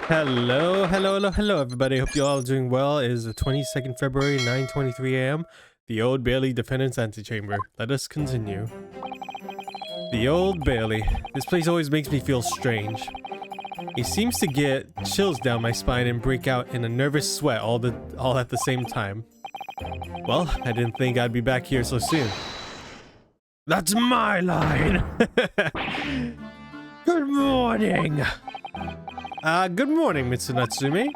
Hello, everybody. Hope you all are doing well. It is the 22nd February, 9:23 a.m. The Old Bailey Defendant's Antechamber. Let us continue. The Old Bailey. This place always makes me feel strange. It seems to get chills down my spine and break out in a nervous sweat all at the same time. Well, I didn't think I'd be back here so soon. That's my line! Good morning! Good morning, Mr. NATSUME.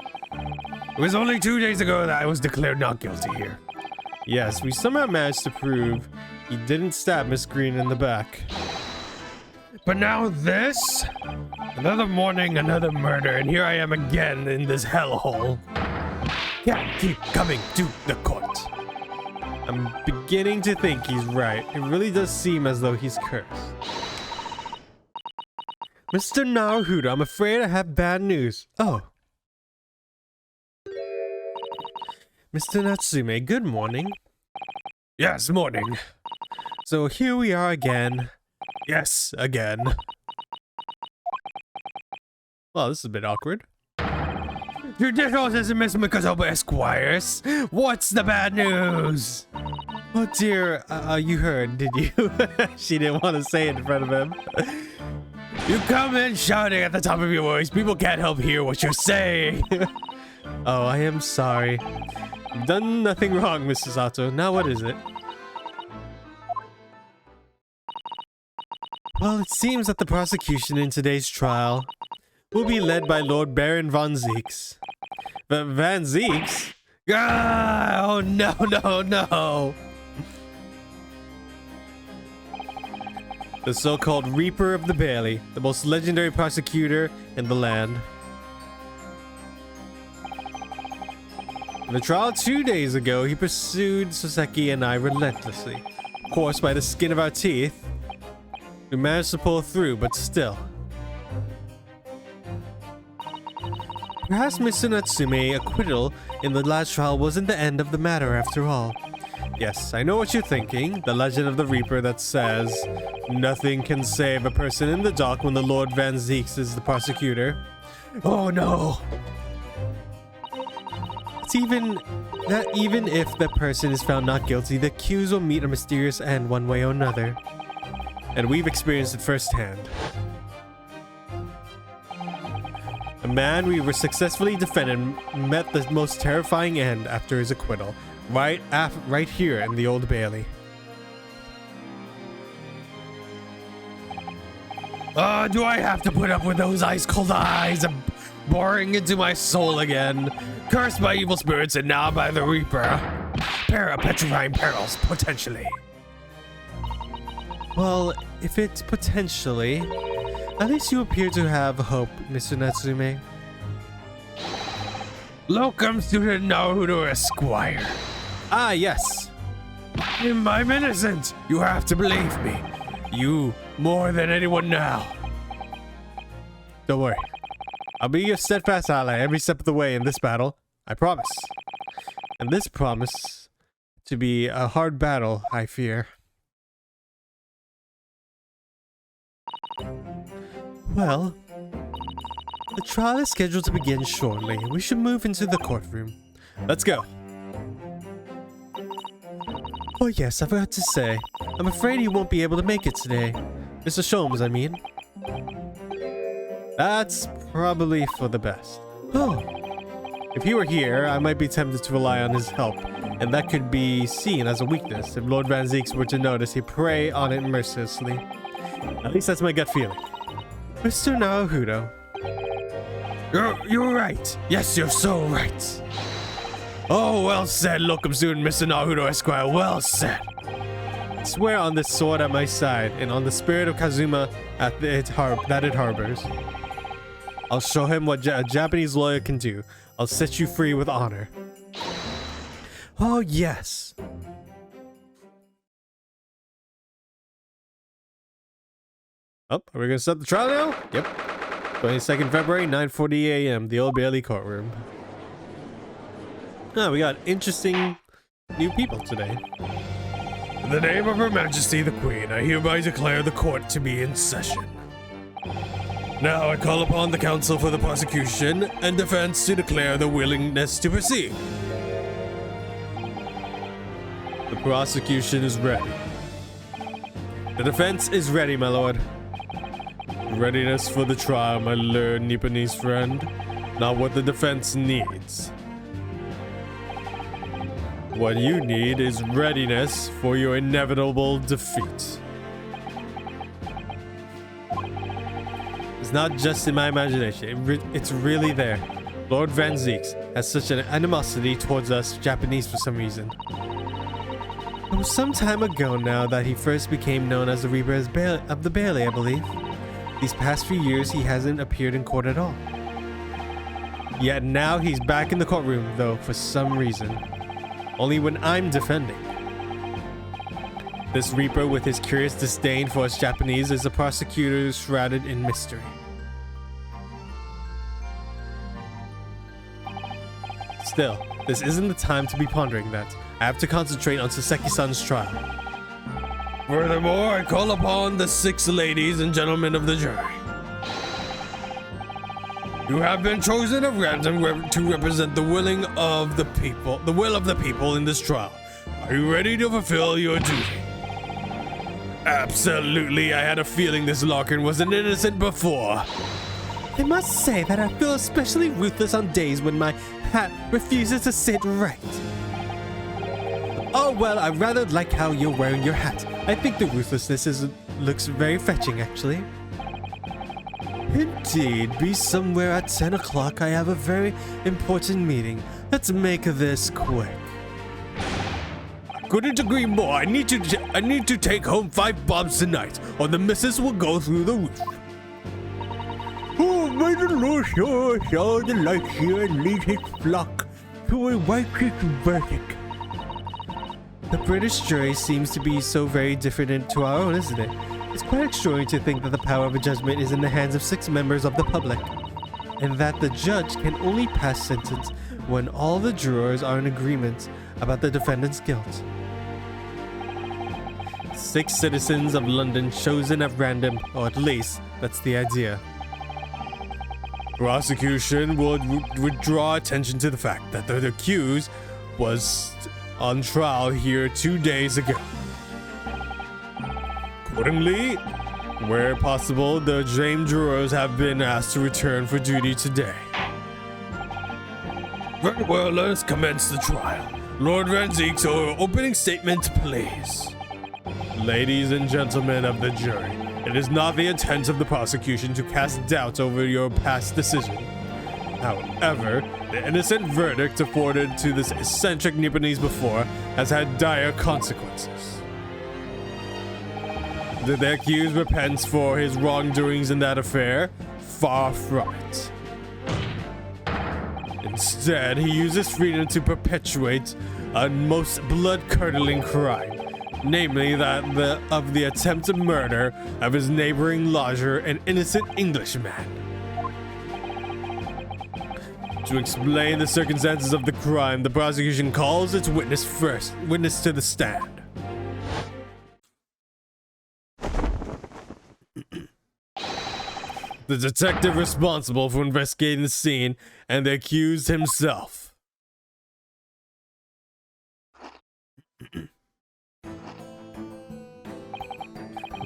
It was only 2 days ago that I was declared not guilty here. Yes, we somehow managed to prove he didn't stab Miss Green in the back. But now this? Another morning, another murder, and here I am again in this hellhole. Can't keep coming to the court. I'm beginning to think he's right. It really does seem as though he's cursed. Mr. Naruto, I'm afraid I have bad news. Oh. Mr. NATSUME, good morning. Yes, morning. So here we are again. Yes, again. Well, this is a bit awkward. Judicial Dismissal Mikazoba Esquires. What's the bad news? Oh dear, you heard, did you? She didn't want to say it in front of him. You come in shouting at the top of your voice. People can't help hear what you're saying. Oh, I am sorry. You've done nothing wrong, Mrs. Sato. Now what is it? Well, it seems that the prosecution in today's trial will be led by Lord Baron Van Zieks. Van Zieks? Ah, oh no. The so-called Reaper of the Bailey, the most legendary prosecutor in the land. In the trial 2 days ago, he pursued Soseki and I relentlessly. Of course, by the skin of our teeth, we managed to pull through, but still. Perhaps Mr. NATSUME acquittal in the last trial wasn't the end of the matter after all. Yes, I know what you're thinking. The legend of the Reaper that says nothing can save a person in the dock when the Lord Van Zieks is the prosecutor. Oh no! It's even if the person is found not guilty, the accused will meet a mysterious end one way or another. And we've experienced it firsthand. A man we were successfully defended met the most terrifying end after his acquittal. Right here in the Old Bailey. Do I have to put up with those ice-cold eyes boring into my soul again? Cursed by evil spirits and now by the Reaper. Petrifying perils, potentially. Well, if it's potentially, at least you appear to have hope, Mr. NATSUME. Locum student Naruto Esquire. Ah, yes. I'm innocent. You have to believe me. You more than anyone now. Don't worry. I'll be your steadfast ally every step of the way in this battle. I promise. And this promise to be a hard battle, I fear. Well, the trial is scheduled to begin shortly. We should move into the courtroom. Let's go. Oh yes, I forgot to say. I'm afraid you won't be able to make it today. Mr. Sholmes, I mean. That's probably for the best. Oh. If he were here, I might be tempted to rely on his help, and that could be seen as a weakness if Lord Van Zieks were to notice he'd prey on it mercilessly. At least that's my gut feeling. Mr. Naruto. You're right. Yes, you're so right. Oh, well said, locum student Mr. Naruto Esquire. Well said. I swear on this sword at my side and on the spirit of Kazuma that it harbors. I'll show him what a Japanese lawyer can do. I'll set you free with honor. Oh, yes. Oh, are we gonna start the trial now? Yep. 22nd February, 9:40 a.m. The Old Bailey courtroom. Oh, we got interesting new people today. In the name of Her Majesty the Queen, I hereby declare the court to be in session. Now I call upon the counsel for the prosecution and defense to declare their willingness to proceed. The prosecution is ready. The defense is ready, my lord. Readiness for the trial, my learned Nipponese friend. Not what the defense needs. What you need is readiness for your inevitable defeat. It's not just in my imagination, it's really there. Lord Van Zeeks has such an animosity towards us Japanese for some reason. It was some time ago now that he first became known as the Reaper of the Bailey, I believe. These past few years he hasn't appeared in court at all. Yet now he's back in the courtroom though for some reason. Only when I'm defending. This Reaper with his curious disdain for us Japanese is a prosecutor shrouded in mystery. Still, this isn't the time to be pondering that. I have to concentrate on Saseki-san's trial. Furthermore, I call upon the 6 ladies and gentlemen of the jury. You have been chosen at random to represent the will of the people in this trial. Are you ready to fulfill your duty? Absolutely, I had a feeling this Larkin wasn't innocent before. I must say that I feel especially ruthless on days when my hat refuses to sit right. Oh well, I rather like how you're wearing your hat. I think the ruthlessness looks very fetching, actually. Indeed, be somewhere at 10 o'clock. I have a very important meeting. Let's make this quick. Couldn't agree more. I need to take home 5 bombs tonight, or the missus will go through the roof. Oh, may the Lord show us all the light here and lead his flock to a righteous verdict. The British jury seems to be so very different to our own, isn't it? It's quite extraordinary to think that the power of a judgment is in the hands of 6 members of the public, and that the judge can only pass sentence when all the jurors are in agreement about the defendant's guilt. 6 citizens of London chosen at random, or at least that's the idea. Prosecution would draw attention to the fact that the accused was on trial here 2 days ago. Accordingly, where possible, the James jurors have been asked to return for duty today. Very well, let us commence the trial. Lord Van Zeek's opening statement, please. Ladies and gentlemen of the jury, it is not the intent of the prosecution to cast doubt over your past decision. However, the innocent verdict afforded to this eccentric Nipponese before has had dire consequences. Did the accused repent for his wrongdoings in that affair? Far from it. Instead, he uses freedom to perpetuate a most blood-curdling crime, namely that of the attempted murder of his neighboring lodger, an innocent Englishman. To explain the circumstances of the crime, the prosecution calls its witness to the stand. The detective responsible for investigating the scene and the accused himself.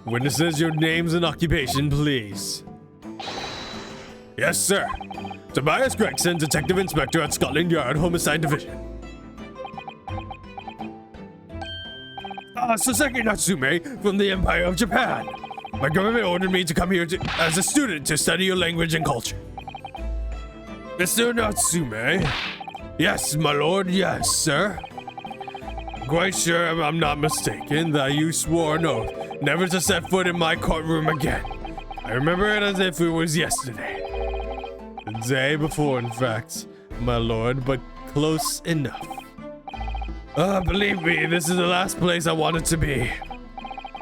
Witnesses, your names and occupation, please. Yes, sir. Tobias Gregson, Detective Inspector at Scotland Yard, Homicide Division. Saseki Natsume from the Empire of Japan. My government ordered me to come here as a student to study your language and culture. Mr. Natsume? Yes, my lord, yes, sir. I'm quite sure I'm not mistaken that you swore an oath never to set foot in my courtroom again. I remember it as if it was yesterday. The day before, in fact, my lord, but close enough. Believe me, this is the last place I wanted to be.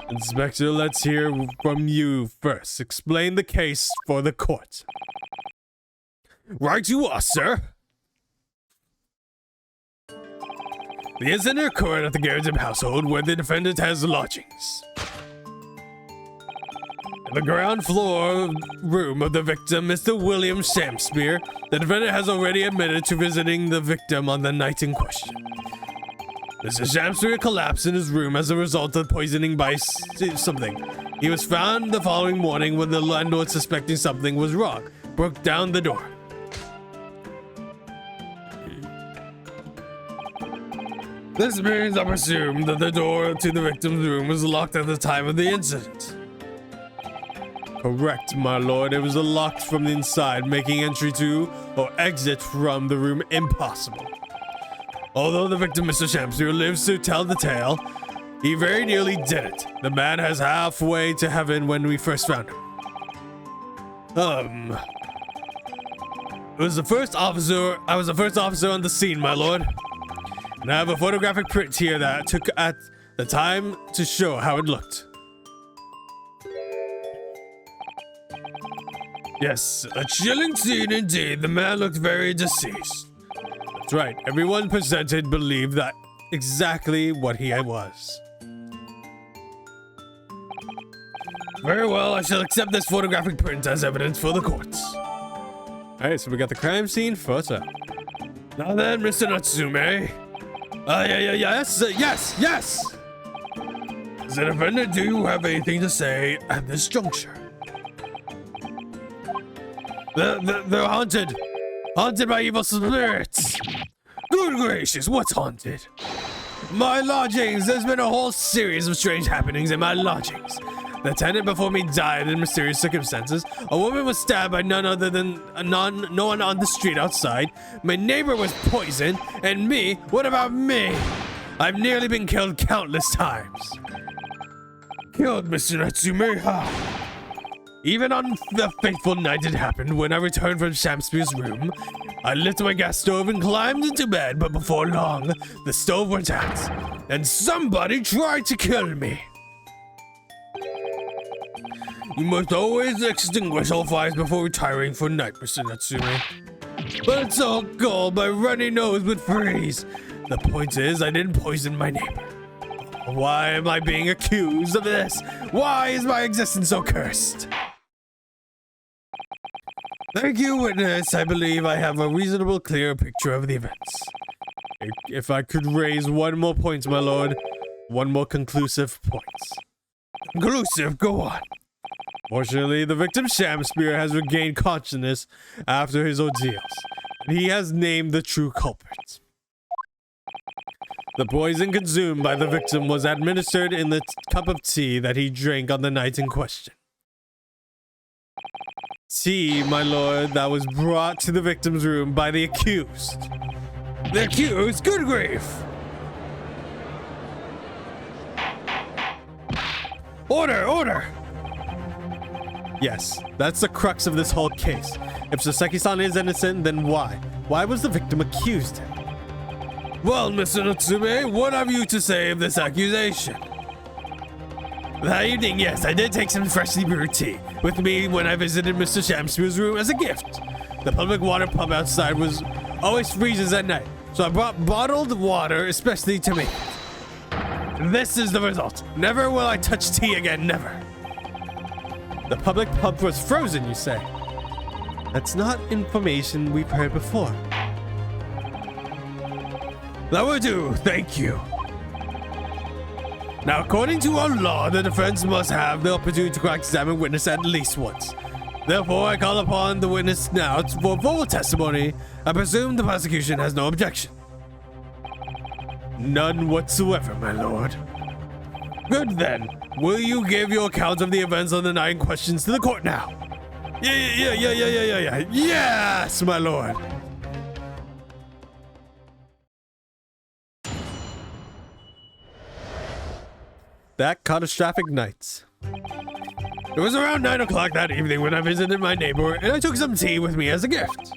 Inspector, let's hear from you first. Explain the case for the court. Right you are, sir. The incident occurred at the Garrison household where the defendant has lodgings. The ground floor room of the victim, Mr. William Shakespeare. The defendant has already admitted to visiting the victim on the night in question. Mr. Shakespeare collapsed in his room as a result of poisoning by something. He was found the following morning when the landlord, suspecting something was wrong, broke down the door. This means I presume that the door to the victim's room was locked at the time of the incident. Correct, my lord. It was locked from the inside, making entry to or exit from the room impossible. Although the victim, Mr. Shakespeare, lives to tell the tale, he very nearly did it. The man has halfway to heaven when we first found him. I was the first officer on the scene, my lord. And I have a photographic print here that I took at the time to show how it looked. Yes, a chilling scene indeed. The man looked very deceased. That's right. Everyone presented believed that exactly what he was. Very well, I shall accept this photographic print as evidence for the courts. Alright, so we got the crime scene photo. Now then, Mr. Natsume. Yes! The defendant, do you have anything to say at this juncture? They're haunted. Haunted by evil spirits. Good gracious, what's haunted? My lodgings. There's been a whole series of strange happenings in my lodgings. The tenant before me died in mysterious circumstances. A woman was stabbed by none other than no one on the street outside. My neighbor was poisoned. And me? What about me? I've nearly been killed countless times. Killed, Mr. Natsume? Even on the fateful night it happened, when I returned from Shakespeare's room, I lit my gas stove and climbed into bed, but before long, the stove went out, and somebody tried to kill me. You must always extinguish all fires before retiring for night, Mr. Natsume. But it's all cold, my runny nose would freeze. The point is, I didn't poison my neighbor. Why am I being accused of this? Why is my existence so cursed? Thank you, witness. I believe I have a reasonable, clear picture of the events. If I could raise one more point, my lord. One more conclusive point. Conclusive? Go on. Fortunately, the victim Shakespeare has regained consciousness after his ordeals, and he has named the true culprit. The poison consumed by the victim was administered in the cup of tea that he drank on the night in question. Tea, my lord, that was brought to the victim's room by the accused. The accused? Good grief! Order! Yes, that's the crux of this whole case. If Saseki-san is innocent, then why? Why was the victim accused? Well, Mr. Natsume, what have you to say of this accusation? That evening, yes, I did take some freshly brewed tea with me when I visited Mr. Shakespeare's room as a gift. The public water pump outside always freezes at night, so I brought bottled water especially to me. This is the result. Never will I touch tea again, never. The public pump was frozen, you say? That's not information we've heard before. That will do, thank you. Now, according to our law, the defense must have the opportunity to cross-examine witness at least once. Therefore, I call upon the witness now for full testimony. I presume the prosecution has no objection. None whatsoever, my lord. Good then. Will you give your account of the events on the night in question to the court now? Yeah. Yes, my lord. That catastrophic night. It was around 9 o'clock that evening when I visited my neighbor and I took some tea with me as a gift.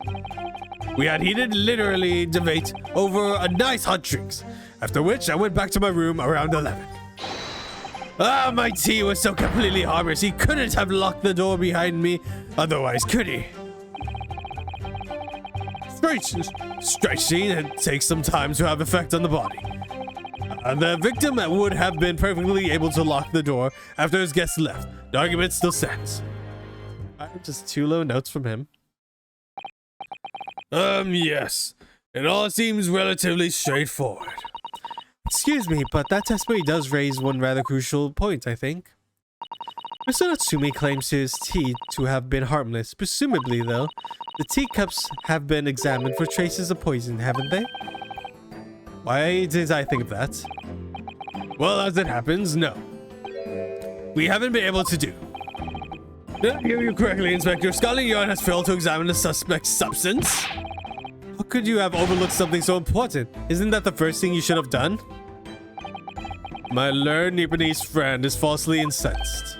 We had heated literally debate over a nice hot drinks, after which I went back to my room around 11. My tea was so completely harmless, he couldn't have locked the door behind me otherwise, could he? Strange scene, it takes some time to have effect on the body. The victim would have been perfectly able to lock the door after his guests left. The argument still stands. Just 2 low notes from him. Yes. It all seems relatively straightforward. Excuse me, but that testimony does raise one rather crucial point, I think. Mr. Natsume claims his tea to have been harmless. Presumably, though, the teacups have been examined for traces of poison, haven't they? Why did I think of that? Well, as it happens, no. We haven't been able to do. Did I hear you correctly, Inspector? Scotland Yard has failed to examine the suspect's substance. How could you have overlooked something so important? Isn't that the first thing you should have done? My learned Nipponese friend is falsely incensed.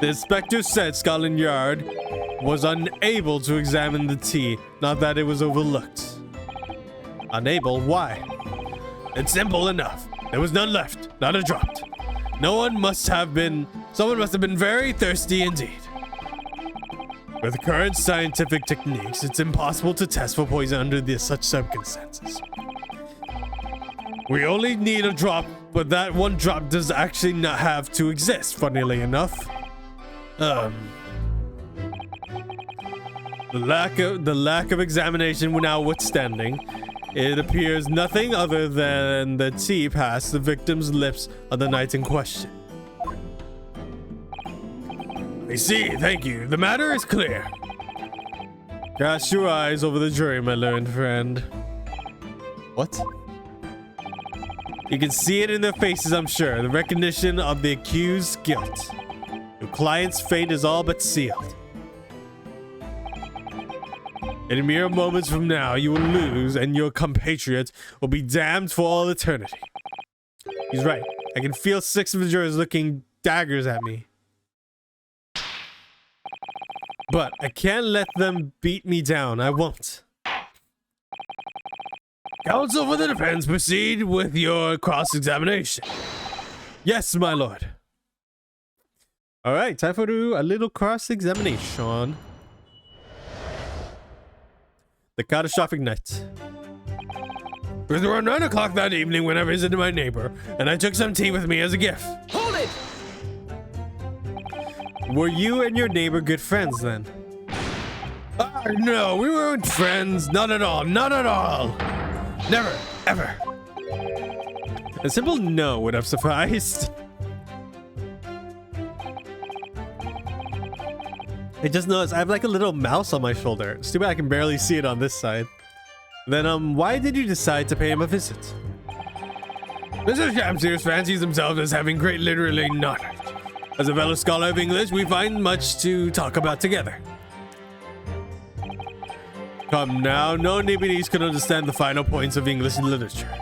The inspector said Scotland Yard was unable to examine the tea, not that it was overlooked. Unable? Why? It's simple enough. There was none left, not a drop. Someone must have been very thirsty indeed. With current scientific techniques, it's impossible to test for poison under such circumstances. We only need a drop, but that one drop does actually not have to exist, funnily enough. The lack of examination notwithstanding, it appears nothing other than the tea passed the victim's lips on the night in question. I see, thank you. The matter is clear. Cast your eyes over the jury, my learned friend. What? You can see it in their faces, I'm sure. The recognition of the accused's guilt. Your client's fate is all but sealed. In mere moments from now, you will lose, and your compatriot will be damned for all eternity. He's right. I can feel 6 of the jurors looking daggers at me. But I can't let them beat me down. I won't. Counsel for the defense, proceed with your cross-examination. Yes, my lord. All right, time for a little cross-examination. The catastrophic night. It was around 9 o'clock that evening when I visited my neighbor, and I took some tea with me as a gift. Hold it! Were you and your neighbor good friends then? No, we weren't friends. Not at all. Not at all. Never. Ever. A simple no would have sufficed. I just noticed I have like a little mouse on my shoulder. It's too bad I can barely see it on this side. Then, why did you decide to pay him a visit? Mr. Shamsears fancies himself as having great literary knowledge. As a fellow scholar of English, we find much to talk about together. Come now, no Nipponese could understand the final points of English literature.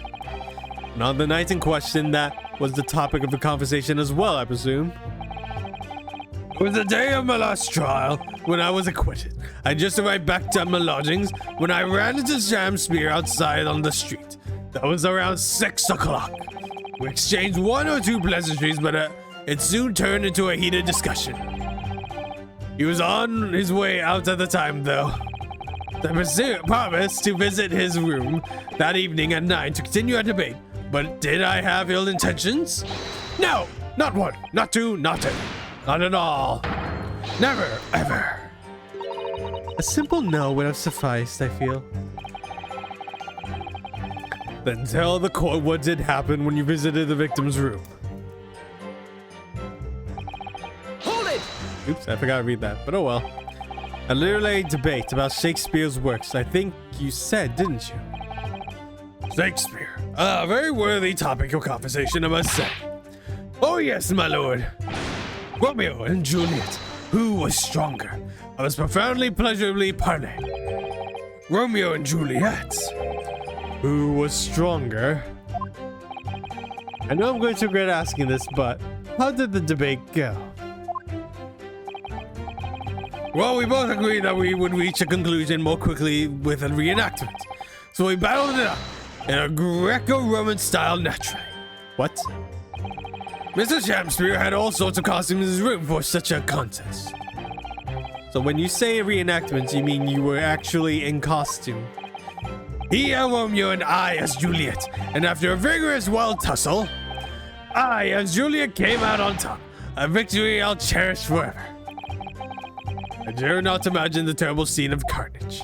And on the night in question, that was the topic of the conversation as well, I presume. It was the day of my last trial when I was acquitted. I just arrived back to my lodgings when I ran into Shamsears outside on the street. That was around 6 o'clock. We exchanged 1 or 2 pleasantries, but it soon turned into a heated discussion. He was on his way out at the time, though. I promised to visit his room that evening at 9 to continue our debate. But did I have ill intentions? No! Not 1, not 2, not 10. Not at all. Never, ever. A simple no would have sufficed, I feel. Then tell the court what did happen when you visited the victim's room. Hold it! Oops, I forgot to read that, but oh well. A literary debate about Shakespeare's works, I think you said, didn't you? Shakespeare. A very worthy topic of conversation, I must say. Oh yes, my lord. Romeo and Juliet. Who was stronger? I was profoundly, pleasurably parley. Romeo and Juliet. Who was stronger? I know I'm going to regret asking this, but how did the debate go? Well, we both agreed that we would reach a conclusion more quickly with a reenactment. So we battled it out in a Greco-Roman style naturally. What? Mr. Shamsears had all sorts of costumes in his room for such a contest. So when you say a reenactment, you mean you were actually in costume? He as Romeo and I as Juliet. And after a vigorous wild tussle, I as Juliet came out on top. A victory I'll cherish forever. I dare not imagine the terrible scene of carnage.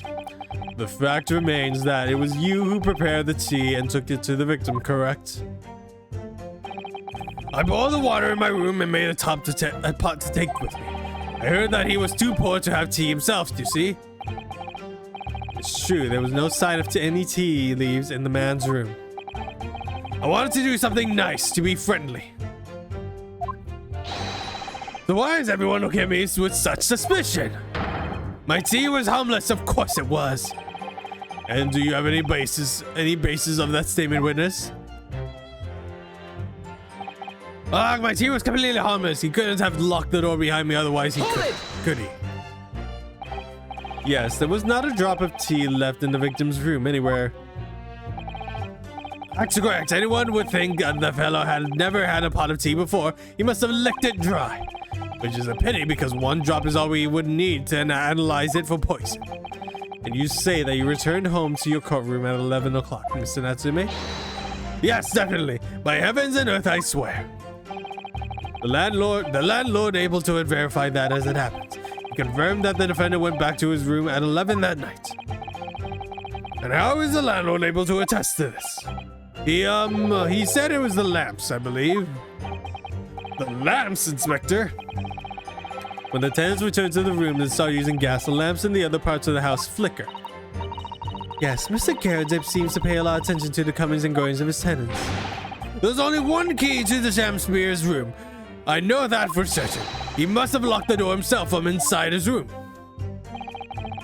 The fact remains that it was you who prepared the tea and took it to the victim, correct? I boiled the water in my room and made a pot to take with me. I heard that he was too poor to have tea himself, you see? It's true, there was no sign of any tea leaves in the man's room. I wanted to do something nice, to be friendly. So why is everyone looking at me with such suspicion? My tea was harmless, of course it was. And do you have any basis of that statement, witness? Ah, my tea was completely harmless. He couldn't have locked the door behind me, otherwise he could he? Yes, there was not a drop of tea left in the victim's room anywhere. That's correct. Anyone would think the fellow had never had a pot of tea before. He must have licked it dry. Which is a pity because one drop is all we would need to analyze it for poison. And you say that you returned home to your courtroom at 11 o'clock, Mr. Natsume? Yes, definitely. By heavens and earth, I swear. The landlord able to verify that as it happened. He confirmed that the defendant went back to his room at 11 that night. And how is the landlord able to attest to this? He said it was the lamps, I believe. The lamps, Inspector? When the tenants returned to the room, they started using gas, the lamps in the other parts of the house flicker. Yes, Mr. Garrett seems to pay a lot of attention to the comings and goings of his tenants. There's only one key to the Shamspear's room. I know that for certain. He must have locked the door himself from inside his room.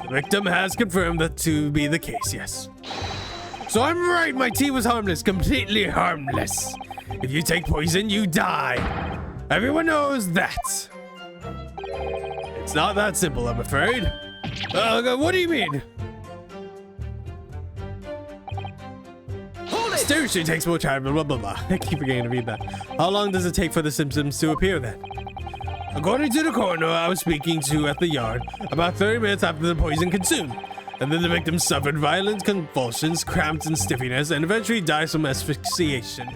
The victim has confirmed that to be the case, yes. So I'm right, my tea was harmless, completely harmless. If you take poison, you die. Everyone knows that. It's not that simple, I'm afraid. What do you mean? Seriously, takes more time, blah, blah, blah. I keep forgetting to read that. How long does it take for the symptoms to appear then? According to the coroner I was speaking to at the yard, about 30 minutes after the poison consumed. And then the victim suffered violent convulsions, cramps and stiffiness, and eventually died from asphyxiation.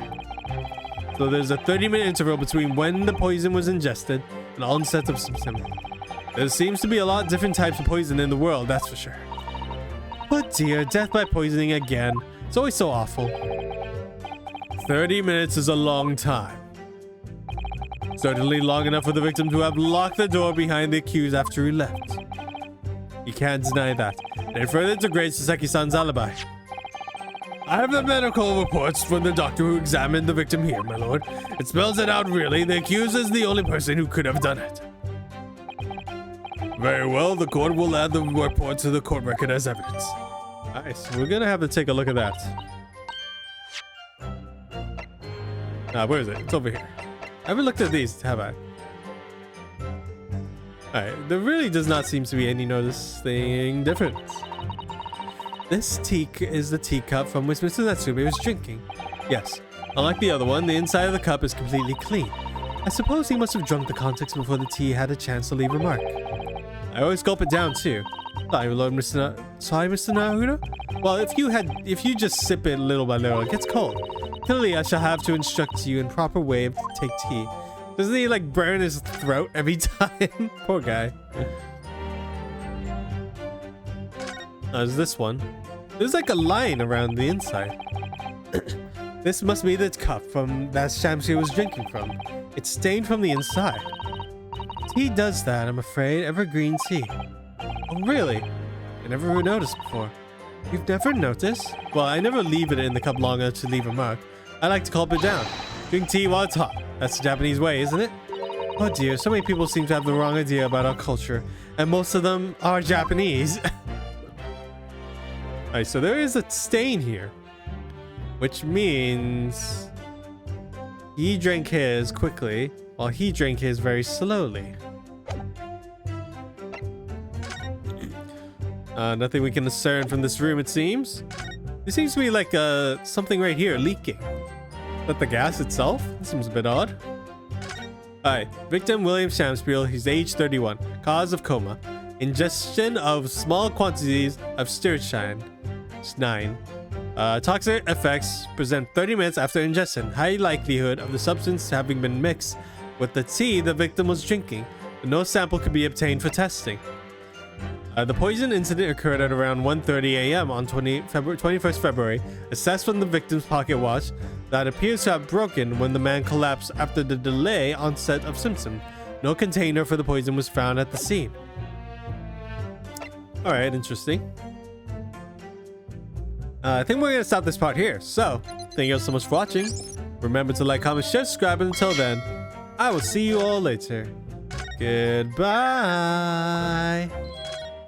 So there's a 30-minute interval between when the poison was ingested and onset of symptoms. There seems to be a lot of different types of poison in the world, that's for sure. But dear, death by poisoning again. It's always so awful. 30 minutes is a long time. Certainly long enough for the victim to have locked the door behind the accused after he left. You can't deny that. And it further degrades Sasaki-san's alibi. I have the medical reports from the doctor who examined the victim here, my lord. It spells it out really. The accused is the only person who could have done it. Very well, the court will add the report to the court record as evidence. Nice. We're gonna have to take a look at that. Where is it? It's over here. I haven't looked at these, have I? Alright, there really does not seem to be any noticing difference. This tea is the teacup from which Mr. Natsume was drinking. Yes, unlike the other one, the inside of the cup is completely clean. I suppose he must have drunk the contents before the tea had a chance to leave a mark. I always gulp it down too. Sorry, Mr. Naruto? Well, if you just sip it little by little, it gets cold. Clearly, I shall have to instruct you in proper way to take tea. Doesn't he like burn his throat every time? Poor guy. There's this one. There's like a line around the inside. This must be the cup from that Shamsi was drinking from. It's stained from the inside. Tea does that, I'm afraid. Evergreen tea. Oh, really? I never noticed before. You've never noticed? Well, I never leave it in the cup long enough to leave a mark. I like to gulp it down. Drink tea while it's hot. That's the Japanese way, isn't it? Oh dear, so many people seem to have the wrong idea about our culture. And most of them are Japanese. Alright, so there is a stain here. Which means he drank his quickly, while he drank his very slowly. Nothing we can discern from this room, it seems. There seems to be like something right here leaking. Is that the gas itself? This seems a bit odd. Alright, victim William Shamspiel, he's age 31. Cause of coma. Ingestion of small quantities of stirchine. It's 9. Toxic effects present 30 minutes after ingestion. High likelihood of the substance having been mixed with the tea the victim was drinking. No sample could be obtained for testing. The poison incident occurred at around 1:30 a.m. on 21st February. Assessed from the victim's pocket watch that appears to have broken when the man collapsed after the delay onset of symptoms. No container for the poison was found at the scene. Alright, interesting. I think we're going to stop this part here. So, thank you all so much for watching. Remember to like, comment, share, subscribe, and until then, I will see you all later. Goodbye.